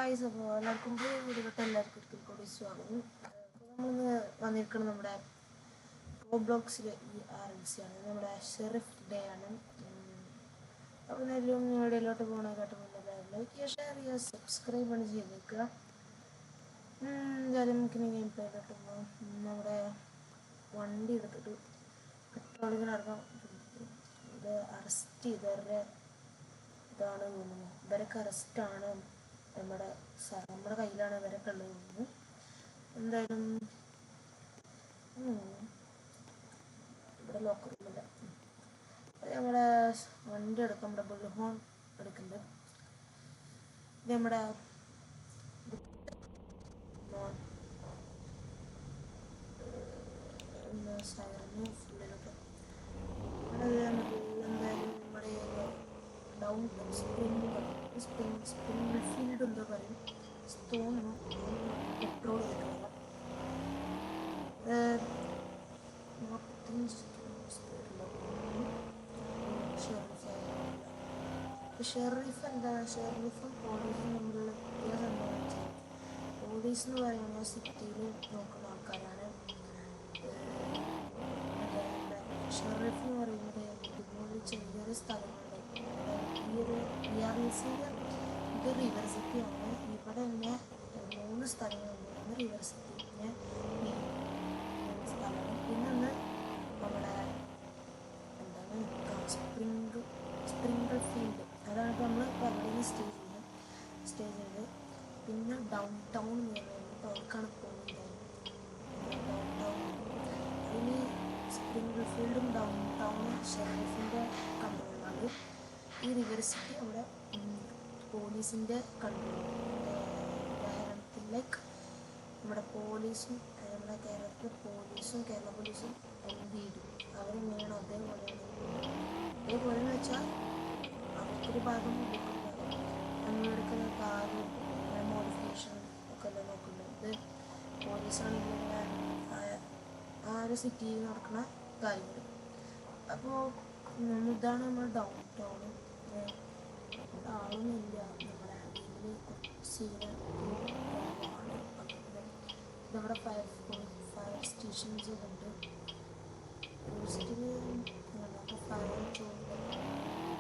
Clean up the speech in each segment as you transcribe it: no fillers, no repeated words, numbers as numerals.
Guys, അപ്പോൾ എല്ലാവർക്കും വീഡിയോട്ട് എല്ലാവർക്കും കൂടി സ്വാഗതം. നമ്മളിന്ന് വന്നിരിക്കുന്നത് നമ്മുടെ റോബ്ലോക്സിലെ ഈ RLC ആണ്. നമ്മുടെ ഷെറിഫ് ഡേ ആണ്. അപ്പോൾ എന്തായാലും വീഡിയോയിലോട്ട് പോകണേക്കാട്ട് മുന്നേ ലൈക്ക് ചെയ്യുക, ഷെയർ ചെയ്യുക, സബ്സ്ക്രൈബ് ആണ് ചെയ്തേക്കുക. എന്തായാലും നമുക്കിനി ഗെയിം പ്ലേയിലോട്ട് പോകാം. നമ്മുടെ വണ്ടി എടുത്തിട്ട് പെട്രോളിങ്ങിന് നടക്കാം. ഇത് അറസ്റ്റ് ചെയ്തവരുടെ ഇതാണ് തോന്നുന്നു. ഇവരൊക്കെ അറസ്റ്റാണ്. നമ്മുടെ കയ്യിലാണ് ഇവരൊക്കെ ഉള്ളത് തോന്നുന്നു. എന്തായാലും ഇവിടെ ലോക്കർ റൂമില്ല. നമ്മുടെ വണ്ടി എടുക്കാം. നമ്മുടെ ബുൾഹോൺ എടുക്കുന്നുണ്ട്. ഇത് നമ്മുടെ സൈറന് ഫുള്ളിലൊക്കെ എന്തായാലും നമ്മുടെ ഡൗൺ സ്പ്രിംഗ് ഫീൽഡ് എന്താ പറയും, തോന്നുന്നു പെട്രോൾ കിട്ടുക. 45 ഷെറീഫ് എന്താ, ഷെറീഫും പോലീസും തമ്മിലുള്ള വ്യത്യാസം എന്താണെന്ന് വെച്ചാൽ, പോലീസ് എന്ന് പറയുന്നത് സിറ്റിയിൽ നോക്കുന്ന ആൾക്കാരാണ്. ഷെറീഫ് എന്ന് പറയുന്നത് ഇതുപോലെ ചെറിയ സ്ഥലങ്ങളുണ്ട്. ഈ ഒരു RLCയിലെ ഇത് റിവർ സിറ്റിയാണ്. ഇവിടെ തന്നെ 3 സ്ഥലങ്ങളുണ്ട്. ഒന്ന് റിവർ സിറ്റി, പിന്നെ സ്ഥലമാണ്, പിന്നെ ഒന്ന് നമ്മുടെ എന്താണ് സ്പ്രിംഗിൾ ഫീൽഡ്. അതാണ് ഇപ്പോൾ നമ്മൾ അവിടെ നിന്ന് സ്റ്റേ ചെയ്ത് പിന്നെ ഡൗൺ ടൗൺ എന്ന് പറയുന്നത് അവർക്കാണ് പോകുന്നുണ്ടായത്. ഡൗൺ ടൗൺ അതിന് സ്പ്രിംഗിൾ ഫീൽഡും ഡൗൺ ടൗണും ഷെറീഫിൻ്റെ കൺട്രോളിലാണ്. ഈ റിവർ സിറ്റി അവിടെ പോലീസിൻ്റെ കൺട്രോൾ. ഉദാഹരണത്തിന് ലൈക്ക് നമ്മുടെ പോലീസും, നമ്മുടെ കേരളത്തിലെ പോലീസും കേരള പോലീസും MVD അവരെങ്ങനെയാണോ അതേപോലെയെന്ന് വെച്ചാൽ അവർക്കൊരു ഭാഗം നമ്മളെടുക്കുന്ന കാറും മോഡിഫിക്കേഷൻ ഒക്കെ എല്ലാം നോക്കുന്നത്. ഇത് പോലീസാണെങ്കിൽ ആ ഒരു സിറ്റിയിൽ നടക്കുന്ന കാര്യങ്ങൾ. അപ്പോൾ ഇതാണ് നമ്മുടെ ഡൗൺ ടൗൺ. ആളൊന്നുമില്ല നമ്മുടെ ഇതിൽ സീനാണ്. നമ്മുടെ ഫയർ സ്റ്റേഷൻസ് ഉണ്ട്. ഫയർ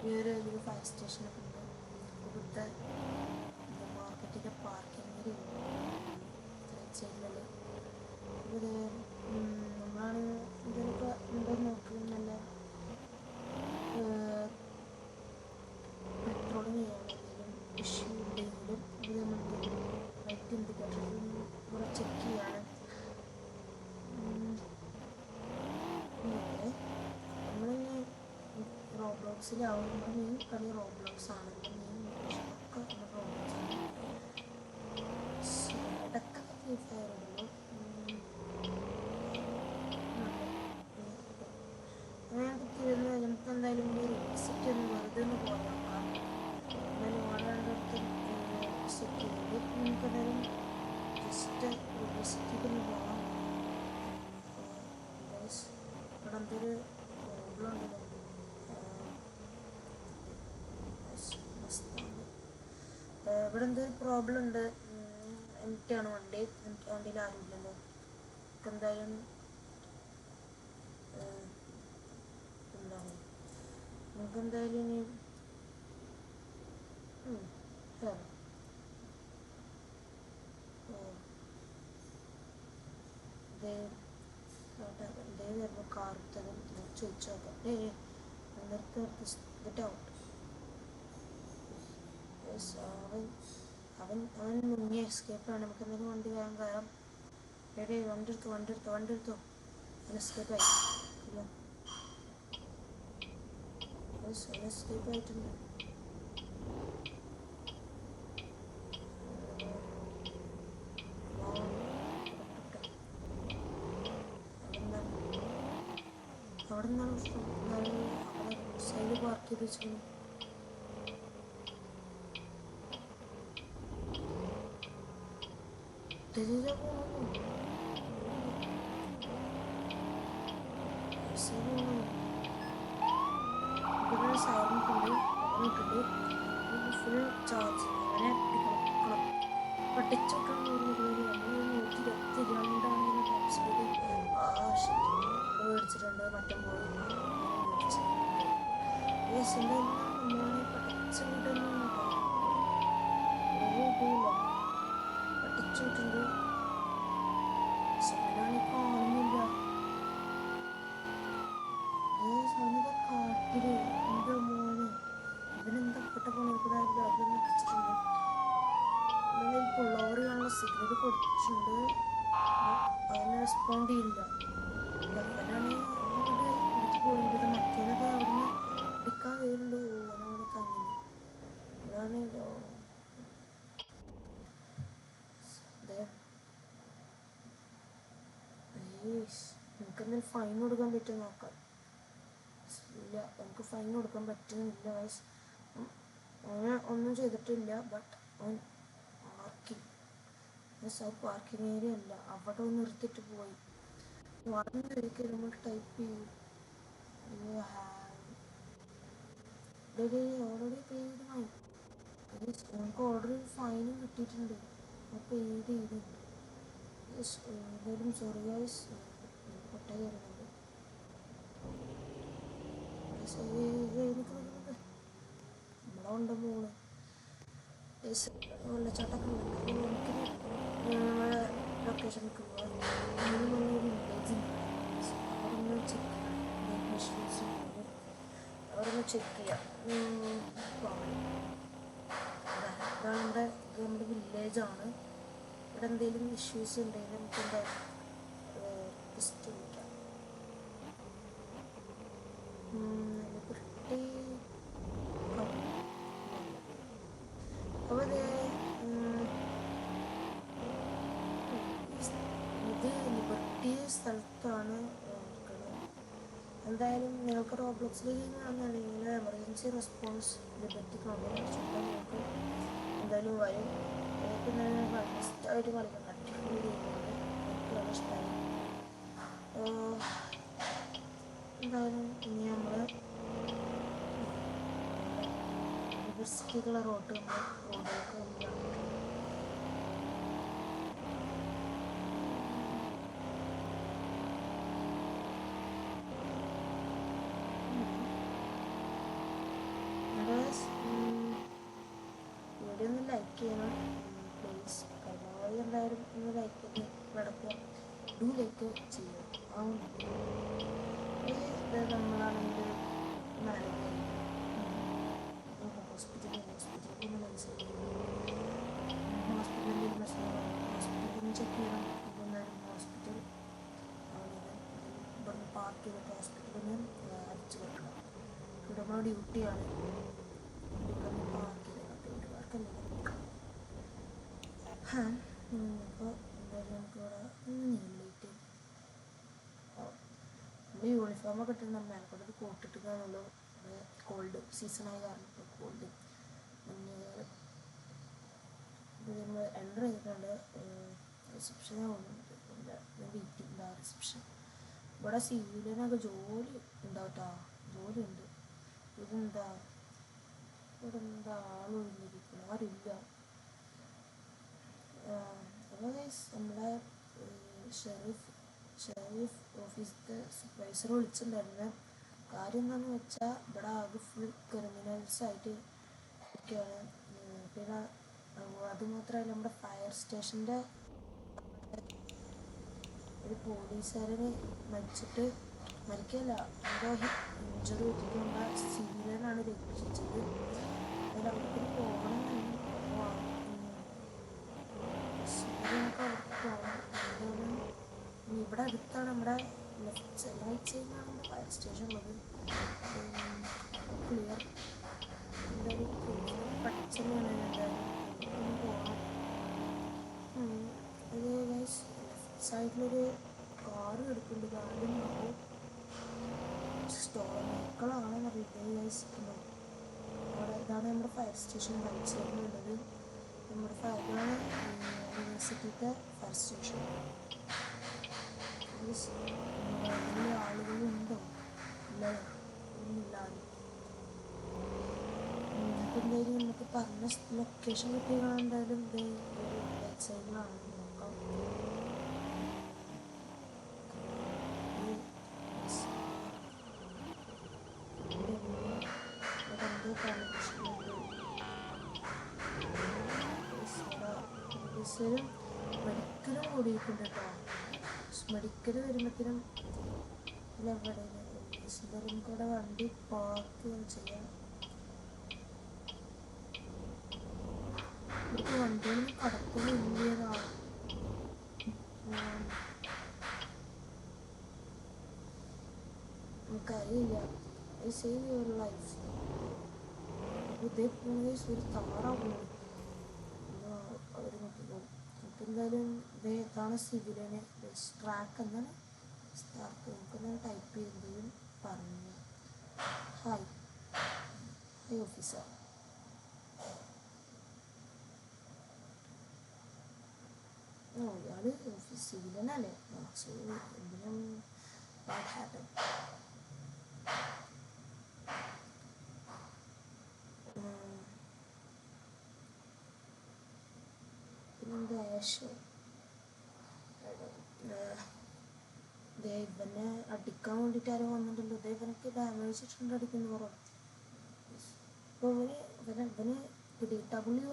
ഈ ഒരു ഫയർ സ്റ്റേഷനൊക്കെ ഉണ്ട്. ഇവിടുത്തെ മാർക്കറ്റിൻ്റെ പാർക്കിംഗ് ഏരിയ സൈഡിലുള്ളത്. ഇത് നമ്മളാണ് ഇതിനൊക്കെ ഉണ്ടെന്ന് നോക്കുന്നത്. നല്ല പെട്രോളിങ് ചെയ്യാണെങ്കിലും ഇഷ്യൂ ഉണ്ടെങ്കിലും ഇത് നമ്മൾ ലൈറ്റ് ഇൻഡിക്കേറ്ററും കൂടെ ചെക്ക് ചെയ്യാണ്. നമ്മളിങ്ങനെ റോബ്ലോക്സിലാവും. നമ്മുടെ മെയിൻ കളി റോബ്ലോക്സ് ആണ്. മെയിൻ ലൊക്കേഷനൊക്കെ നമ്മൾ റോബ്ലോക്സാണ്. ഇടയ്ക്കൊക്കെ ഫ്രീ ഫയർ ഇടുന്നു. നമുക്ക് എന്തായാലും വിസിറ്റ് ഒന്ന് വെറുതെ ഒന്ന് പോയി നോക്കാം. എന്തായാലും ഓരോരുടെ അടുത്ത് വിസിറ്റ് ചെയ്ത് നമുക്ക് എന്തായാലും ജസ്റ്റ് വിസിറ്റിക്ക് ഒന്ന് പോകാം. ഇവിടെ എന്തൊരു പ്രോബ്ലം ഉണ്ട്. ഇവിടെ എന്തൊരു പ്രോബ്ലം ഉണ്ട്. എനിക്കാണ് വണ്ടിയിൽ ആരുമില്ലല്ലോ. എന്തായാലും എന്താണ് നമുക്ക് എന്തായാലും ഇനി വരുമ്പോൾ കാർത്തതും ചോദിച്ചു നോക്കാം. അവൻ മുന്നേ എസ്കേപ്പാണ്. നമുക്ക് എന്തെങ്കിലും വണ്ടി വേഗം കയറാം. വണ്ടി എടുത്തോ. അവൻ എസ്കേപ്പായി. എസ്കേപ്പ് ആയിട്ടുണ്ട്. അവിടെ നിന്നാണ് അവിടെ സൈഡ് പാർക്ക് ചെയ്ത് വെച്ചിരുന്നു. സൈലന്റ് ഉണ്ട്, ഫുൾ ചാർജ്. അങ്ങനെ പിടിക്കണം. പൊട്ടിച്ചോട്ടാണ് ഓർമ്മ നമ്മൾ 122 ടോപ്പ് സ്പീഡ്. മേടിച്ചിട്ടുണ്ട് മറ്റം പോയി മേടിച്ചിട്ടുണ്ട്. നമ്മളാണ് പഠിച്ചു വിടുന്ന പഠിച്ചു വിട്ടുണ്ട്. സമയമാണ് കാണുന്നില്ല. കാട്ടില് എന്റെ മോന് ഇവനെന്താ പെട്ട പണിക്കൂടാറില്ല. അതൊന്നും വെച്ചിട്ടുണ്ട്. പുള്ളവർ കാണുന്ന സിഗ്നൽ കൊടുത്തിട്ടുണ്ട്. അവനെ റെസ്പോണ്ട് ചെയ്യില്ല. അവനാണ് എടുത്ത് പോയത്. മറ്റേതൊക്കെ അവിടുന്ന് എടുക്കാൻ വരുന്നുണ്ട്. ഓനവിടെ തങ്ങില്ല. അതാണ് നമുക്കെന്തെങ്കിലും ഫൈൻ കൊടുക്കാൻ പറ്റുമോ നോക്കാം. ഇല്ല, നമുക്ക് ഫൈൻ കൊടുക്കാൻ പറ്റുന്നില്ല. അവന് ഒന്നും ചെയ്തിട്ടില്ല. ബട്ട് അവൻ പാർക്കിംഗ് ഏരിയ അല്ല, അവിടെ ഒന്ന് നിർത്തിയിട്ട് പോയി. വന്നൊരിക്കൽ നമ്മൾ ടൈപ്പ് ചെയ്യും ഓൾറെഡി പെയ്ഡ് ഫൈൻ. നമുക്ക് ഓൾറെഡി ഫൈനും കിട്ടിയിട്ടുണ്ട്. പെയ്ഡ് ചെയ്തിട്ടുണ്ട്. എന്തായാലും സോറി ഗൈസ്, പൊട്ടായി വരുന്നുണ്ട്. നമ്മളെ കൊണ്ട് പോണ് വെള്ളച്ചാട്ടൊക്കെ നമ്മളെ ലൊക്കേഷനിലേക്ക് പോകാം. അവരൊന്ന് ചെക്ക് ചെയ്യാം. ഇതാണ് നമ്മുടെ വില്ലേജാണ്. ഇവിടെ എന്തെങ്കിലും ഇഷ്യൂസ് ഉണ്ടെങ്കിൽ നമുക്ക് എന്തായാലും ജസ്റ്റ് വിളിക്കാം. അപ്പോൾ ഇത് ലിബർട്ടി സ്ഥലത്താണ്. എന്തായാലും നിങ്ങൾക്ക് റോബ്ലോക്സിലേക്ക് കാണുകയാണെങ്കിൽ എമർജൻസി റെസ്പോൺസ് ലിബർട്ടിക്കാണ്. നിങ്ങൾക്ക് എന്തായാലും വരും. പിന്നെ ഫസ്റ്റായിട്ട് കളിക്കണം. അടിപൊളി ഗെയിമാണ്. ഇഷ്ടമായി. എന്തായാലും ഇനി നമ്മൾ യൂണിവേഴ്സിറ്റിക്കുള്ള റോഡിലേക്ക് വീഡിയോ ഒന്ന് ലൈക്ക് ചെയ്യണം പ്ലീസ്. പരമാവധി എന്തായാലും ഒന്ന് ലൈക്ക് ചെയ്ത് നടക്കുക. ലൈക്ക് ചെയ്യും. നമ്മളാണെങ്കിൽ ഹോസ്പിറ്റലിൽ ചെക്ക് ചെയ്യണം. എന്തായാലും ഹോസ്പിറ്റൽ ഇവിടുന്ന് പാർക്ക് ചെയ്തിട്ട് ഹോസ്പിറ്റലിൽ നിന്ന് അടിച്ചു വെക്കണം. ഇവിടെ നമ്മുടെ ഡ്യൂട്ടിയാണ്. ഇവിടെ പാർക്ക് ചെയ്യണം. വീട്ടുകാർക്കല്ല. അപ്പോൾ എന്തായാലും നമുക്കിവിടെ നീളിയിട്ട് നമ്മൾ യൂണിഫോമൊക്കെ ഇട്ട് നമ്മൾ മേൽക്കോട്ടത് കോട്ടിട്ടുകാന്നുള്ളൂ. കോൾഡ് സീസണായ കാരണം ഇപ്പോൾ കോൾഡ് മഞ്ഞുകാലം നമ്മൾ എൻ്റർ ചെയ്തിട്ടുണ്ട്. റിസപ്ഷനെ പോകുന്നുണ്ട്. Waiting reception. ഇവിടെ സിവിലിനൊക്കെ ജോലി ഉണ്ടാവട്ടോ. ജോലി ഉണ്ട്. ഇതെന്താ ഇവിടെ എന്താ ആളൊഴിഞ്ഞിരിക്കണം. ആരുമില്ല. അപ്പോൾ നമ്മളെ ഷെരീഫ് ഓഫീസിലത്തെ സൂപ്പർവൈസർ വിളിച്ചിട്ടുണ്ടായിരുന്നു. കാര്യം എന്താണെന്ന് വെച്ചാൽ ഇവിടെ ആകെ ഫുൾ ക്രിമിനൽസായിട്ട് ഒക്കെയാണ്. പിന്നെ അതുമാത്രമല്ല നമ്മുടെ ഫയർ സ്റ്റേഷൻ്റെ ഒരു പോലീസുകാരന് മരിക്കല്ല എന്തോ ഇഞ്ചറി പറ്റിക്കൊണ്ട് സിവിലിയനാണ് രക്ഷിച്ചത്. അതിൽ അവർക്കൊരു പോകണം നമുക്ക് അവർക്ക് പോകണം. ഇവിടെ അടുത്താണ് നമ്മുടെ ലെഫ്റ്റ് റൈറ്റ് സൈഡിലാണ് നമ്മുടെ ഫയർ സ്റ്റേഷൻ ഉള്ളത്. ക്ലിയർ എന്തായാലും പഠിച്ചെന്നാണ് എന്തായാലും പോകണം. അത് ഗൈസ് ലെഫ്റ്റ് സൈഡിലൊരു കാറ് എടുക്കുന്നുണ്ട്. കാറിലും അപ്പോൾ സ്റ്റോർ മക്കളാണെന്ന് അറിയില്ല ഗൈസ്. അവിടെ ഇതാണ് നമ്മുടെ ഫയർ സ്റ്റേഷൻ റൈറ്റ് സൈഡിലുള്ളത്. നമ്മുടെ ഇതാണ് യൂണിവേഴ്സിറ്റിത്തെ ഫയർ സ്റ്റേഷൻ. വലിയ ആളുകളുണ്ടോ? ഇല്ല, ഒന്നുമില്ലാതെ. അപ്പം എന്തായാലും നമുക്ക് പറഞ്ഞ ലൊക്കേഷൻ കിട്ടിയ എന്തായാലും റൈറ്റ് സൈഡിലാണ് നോക്കാം. എന്തോ കണക്ഷനുണ്ട്. മെഡിക്കലും കൂടിയിട്ടുണ്ട് കേട്ടോ. മെഡിക്കൽ വരുമ്പോഴത്തേനും എവിടെ ഓഫീസിലും കൂടെ വണ്ടി പാർക്ക് ചെയ്യാം. ഇവിടുത്തെ വണ്ടികളും കടത്തുന്നില്ലതാണ്. നമുക്കറിയില്ല. Save your life. ഇതേപോലെ ഒരു താറാവുള്ളൂ അവർ നോക്കിക്കോളും. നമുക്ക് എന്തായാലും ഇതാണ് സിവിലിന് ട്രാക്ക് എന്നാണ് സ്റ്റാർക്ക്. നമുക്കെന്താണ് ടൈപ്പ് ചെയ്യുന്നതും പറഞ്ഞു. Hi hi officer. ഇയാൾ ഓഫീസ് സിവിലനല്ലേ? സോ എന്തിനും ബാഡ് ഹാപ്പൻ. പിന്നെന്താ ആഷോ ഇവനെ അടിക്കാൻ വേണ്ടിയിട്ട് ആരും വന്നിട്ടുണ്ടല്ലോ. ഇവനക്ക് ഡാമേജ് ഇട്ടുണ്ട് അടിക്കുന്നു കുറവ്. അപ്പോൾ ഇവന് പിടിയിട്ടബിളി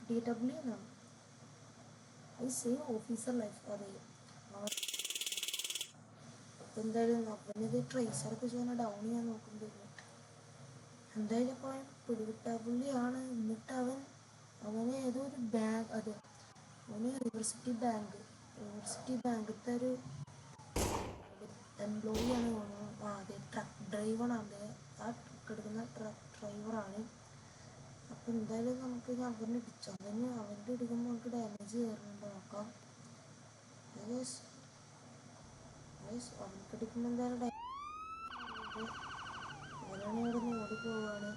DW എന്നാണ്. I save officer life. അതെ, എന്തായാലും അവനത് ട്രേസറൊക്കെ ചെയ്യാൻ ഡൗൺ ചെയ്യാൻ നോക്കുന്നുണ്ട്. എന്തായാലും ഇപ്പോൾ പിടിവിട്ടാപുള്ളിയാണ്. എന്നിട്ട് അവന് ഏതോ ഒരു ബാങ്ക്, അതെ അവന് യൂണിവേഴ്സിറ്റി ബാങ്കിലത്തെ ഒരു എംപ്ലോയി ആണ് തോന്നുന്നു. അതെ, ട്രക്ക് ഡ്രൈവറാണ്. ആ ട്രക്ക് എടുക്കുന്ന ട്രക്ക് ഡ്രൈവറാണ്. അപ്പം എന്തായാലും നമുക്ക് അവനെ ഇടിച്ചു. അവൻ്റെ ഇടിക്കുമ്പോൾ നമുക്ക് ഡാമേജ് കയറുന്നുണ്ട് നോക്കാം. അവർക്ക് ഇടിക്കുമ്പോൾ എന്തായാലും അവനാണ് ഇവിടെ നിന്ന് ഓടിപ്പോവാണ്.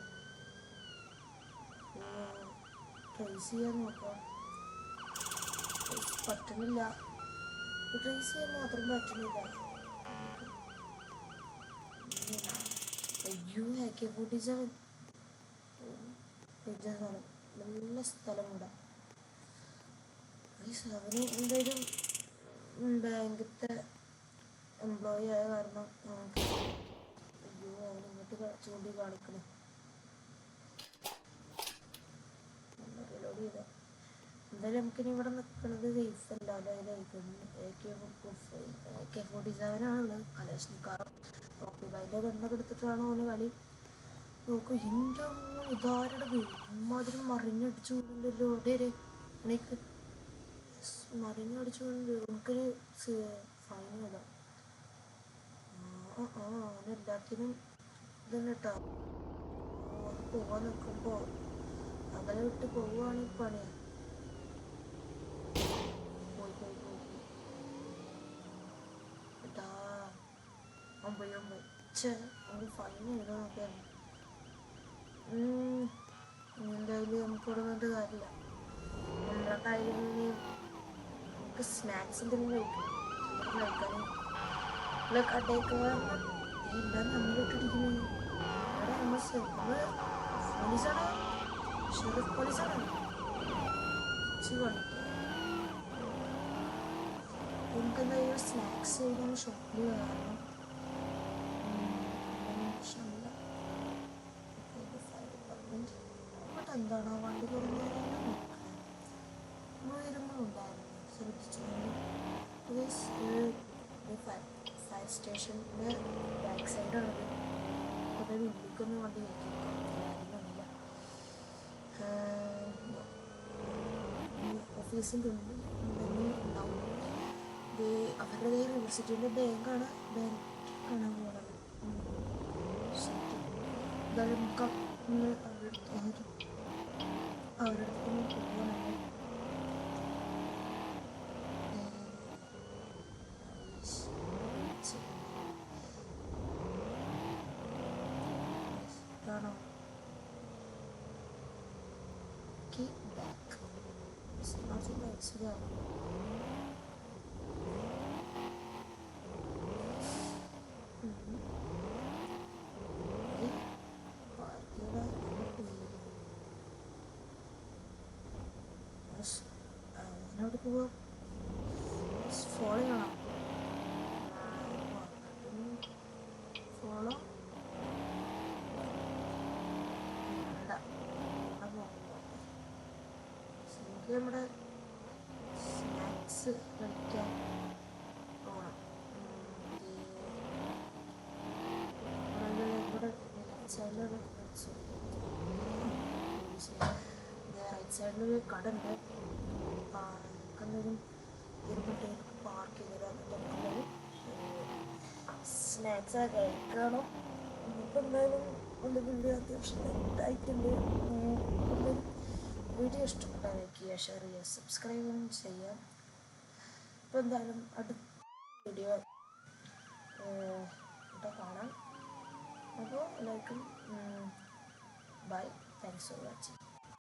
ട്രേസ് ചെയ്യാൻ നോക്കാം. പറ്റുന്നില്ല. ട്രേസ് ചെയ്യാൻ മാത്രം പറ്റുന്നില്ല. അയ്യോ, AK-47 നല്ല സ്ഥലം കൂടെ. അവന് എന്തായാലും ബാങ്കിലത്തെ എംപ്ലോയി ആയ കാരണം അയ്യോ അവൻ ഇങ്ങോട്ട് ചൂണ്ടി കാണിക്കണം. റിലോഡ് ചെയ്ത എന്തായാലും നമുക്കിനി ഇവിടെ നിൽക്കുന്നത് സേഫ് അല്ല. അതായത് AK-47 ആണുള്ളത്. കലേഷ്നിക്കാറും റോപ്പിബായിൻ്റെ ഗണ്ണൊക്കെ എടുത്തിട്ടാണ് അവന് കളി. നോക്കൂ, എൻ്റെ ഇതാരുടെ ഇമ്മാതിരി മറിഞ്ഞടിച്ചു കൊണ്ടല്ലോ. എനിക്ക് മറിഞ്ഞടിച്ചുകൊണ്ട് നമുക്കൊരു ഫൈൻ വരാം. അവനെല്ലാത്തിനും ഇതന്നെ കേട്ടോ. അത് പോവാൻ നിൽക്കുമ്പോൾ അകലെ വിട്ട് പോവുകയാണെങ്കിൽ പണിയാണ്. പോയി ഏട്ടാ 9 അവന് ഫൈൻ എഴുതാൻ നോക്കിയായിരുന്നു. എന്തായാലും നമുക്ക് ഇവിടെ നിന്നിട്ട് കാര്യമില്ല. നമ്മുടെ കയ്യിൽ നമുക്ക് സ്നാക്സ് എന്തെങ്കിലും കഴിക്കണം. കടയൊക്കെ എല്ലാം നമ്മളിട്ടിരിക്കുന്നത്. അവിടെ നമ്മൾ പോലീസാണ്, ഷെറിഫ് പോലീസാണ്. നമുക്കെന്തായാലും സ്നാക്സ് കഴിക്കാൻ ഷോപ്പിൽ കയറണം. എന്താണ് വണ്ടി തുറന്നുതരാനും വരുമ്പോഴുണ്ടായിരുന്നു. ശ്രദ്ധിച്ചുകൊണ്ട് ഫയർ സ്റ്റേഷൻ്റെ ബാക്ക് സൈഡാണത്. കുറേ ഉള്ളിലേക്കൊന്നും വണ്ടി വയ്ക്കുന്നില്ല. ഓഫീസിൻ്റെ ഉള്ളിൽ ഉണ്ടാവും. അവരുടെ യൂണിവേഴ്സിറ്റീൻ്റെ ബാങ്കാണ് കാണാൻ പോകുന്നത്. എന്തായാലും നമുക്ക് അവരുടെ അടുത്ത് പോകുന്നുണ്ട്. കാണോ പോവാം. ഫോളോ ചെയ്യണം. ഫോളോ വേണ്ട. നമുക്ക് നമ്മുടെ സ്നാക്സ് കഴിക്കാൻ പോകണം. ഇവിടെ സൈഡിലൊരു റൈറ്റ് സൈഡിലൊരു കട ഉണ്ട്. നമുക്കെന്തെങ്കിലും ഇരുന്നിട്ട് പാർക്ക് ചെയ്ത് നമുക്കെന്തെങ്കിലും സ്നാക്സ് കഴിക്കണം. ഇപ്പം എന്തായാലും എന്തെങ്കിലും അത്യാവശ്യം ലെറ്റായിട്ടുണ്ട്. എന്തെങ്കിലും വീഡിയോ ഇഷ്ടപ്പെട്ടാൽ ലൈക്ക് ചെയ്യുക, ഷെയർ ചെയ്യുക, സബ്സ്ക്രൈബും ചെയ്യാം. അപ്പോൾ എന്തായാലും അടുത്ത വീഡിയോ കാണാം. അപ്പോൾ എല്ലാവർക്കും ബൈ, താങ്ക്സ് ഫോർ വാച്ചിങ്.